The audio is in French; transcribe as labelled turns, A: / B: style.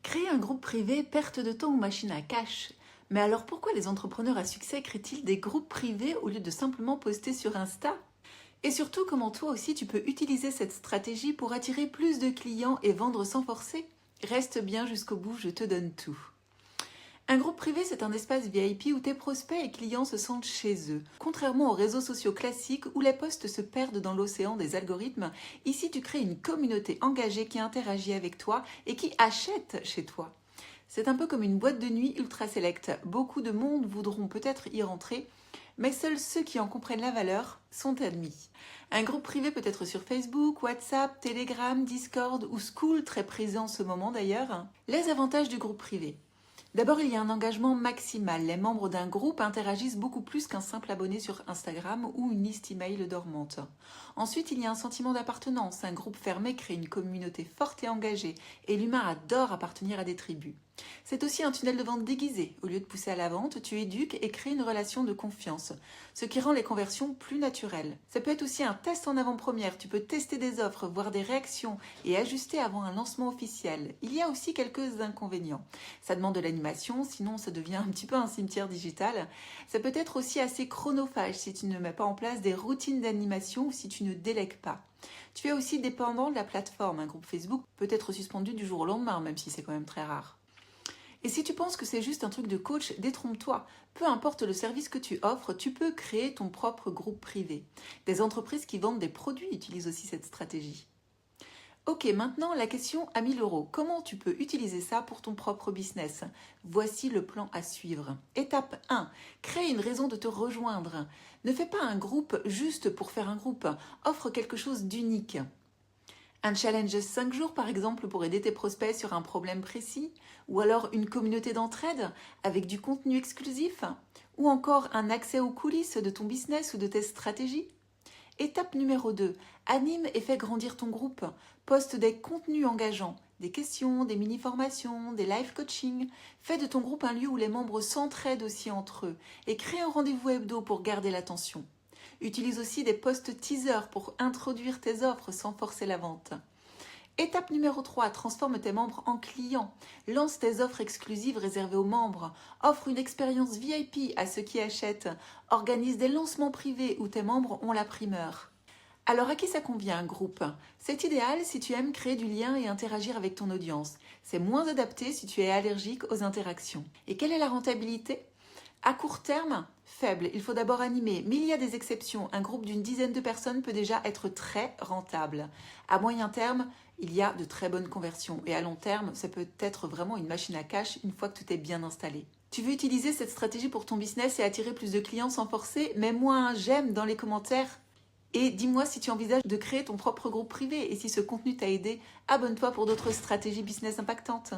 A: Créer un groupe privé, perte de temps ou machine à cash. Mais alors pourquoi les entrepreneurs à succès créent-ils des groupes privés au lieu de simplement poster sur Insta? Et surtout, comment toi aussi tu peux utiliser cette stratégie pour attirer plus de clients et vendre sans forcer? Reste bien jusqu'au bout, je te donne tout. Un groupe privé, c'est un espace VIP où tes prospects et clients se sentent chez eux. Contrairement aux réseaux sociaux classiques où les posts se perdent dans l'océan des algorithmes, ici tu crées une communauté engagée qui interagit avec toi et qui achète chez toi. C'est un peu comme une boîte de nuit ultra select. Beaucoup de monde voudront peut-être y rentrer, mais seuls ceux qui en comprennent la valeur sont admis. Un groupe privé peut être sur Facebook, WhatsApp, Telegram, Discord ou Skool, très présent en ce moment d'ailleurs. Les avantages du groupe privé. D'abord, il y a un engagement maximal. Les membres d'un groupe interagissent beaucoup plus qu'un simple abonné sur Instagram ou une liste email dormante. Ensuite, il y a un sentiment d'appartenance. Un groupe fermé crée une communauté forte et engagée, et l'humain adore appartenir à des tribus. C'est aussi un tunnel de vente déguisé. Au lieu de pousser à la vente, tu éduques et crées une relation de confiance, ce qui rend les conversions plus naturelles. Ça peut être aussi un test en avant-première. Tu peux tester des offres, voir des réactions et ajuster avant un lancement officiel. Il y a aussi quelques inconvénients. Ça demande de l'animation, sinon ça devient un petit peu un cimetière digital. Ça peut être aussi assez chronophage si tu ne mets pas en place des routines d'animation ou si tu ne délègues pas. Tu es aussi dépendant de la plateforme. Un groupe Facebook peut être suspendu du jour au lendemain, même si c'est quand même très rare. Et si tu penses que c'est juste un truc de coach, détrompe-toi. Peu importe le service que tu offres, tu peux créer ton propre groupe privé. Des entreprises qui vendent des produits utilisent aussi cette stratégie. Ok, maintenant la question à 1000 euros. Comment tu peux utiliser ça pour ton propre business? Voici le plan à suivre. Étape 1. Crée une raison de te rejoindre. Ne fais pas un groupe juste pour faire un groupe. Offre quelque chose d'unique. Un challenge 5 jours par exemple pour aider tes prospects sur un problème précis, ou alors une communauté d'entraide avec du contenu exclusif, ou encore un accès aux coulisses de ton business ou de tes stratégies. Étape numéro 2, anime et fais grandir ton groupe, poste des contenus engageants, des questions, des mini-formations, des live coaching, fais de ton groupe un lieu où les membres s'entraident aussi entre eux et crée un rendez-vous hebdo pour garder l'attention. Utilise aussi des posts teasers pour introduire tes offres sans forcer la vente. Étape numéro 3, transforme tes membres en clients. Lance tes offres exclusives réservées aux membres. Offre une expérience VIP à ceux qui achètent. Organise des lancements privés où tes membres ont la primeur. Alors à qui ça convient un groupe? C'est idéal si tu aimes créer du lien et interagir avec ton audience. C'est moins adapté si tu es allergique aux interactions. Et quelle est la rentabilité? À court terme, faible. Il faut d'abord animer, mais il y a des exceptions. Un groupe d'une dizaine de personnes peut déjà être très rentable. À moyen terme, il y a de très bonnes conversions. Et à long terme, ça peut être vraiment une machine à cash une fois que tout est bien installé. Tu veux utiliser cette stratégie pour ton business et attirer plus de clients sans forcer? Mets-moi un j'aime dans les commentaires. Et dis-moi si tu envisages de créer ton propre groupe privé. Et si ce contenu t'a aidé, abonne-toi pour d'autres stratégies business impactantes.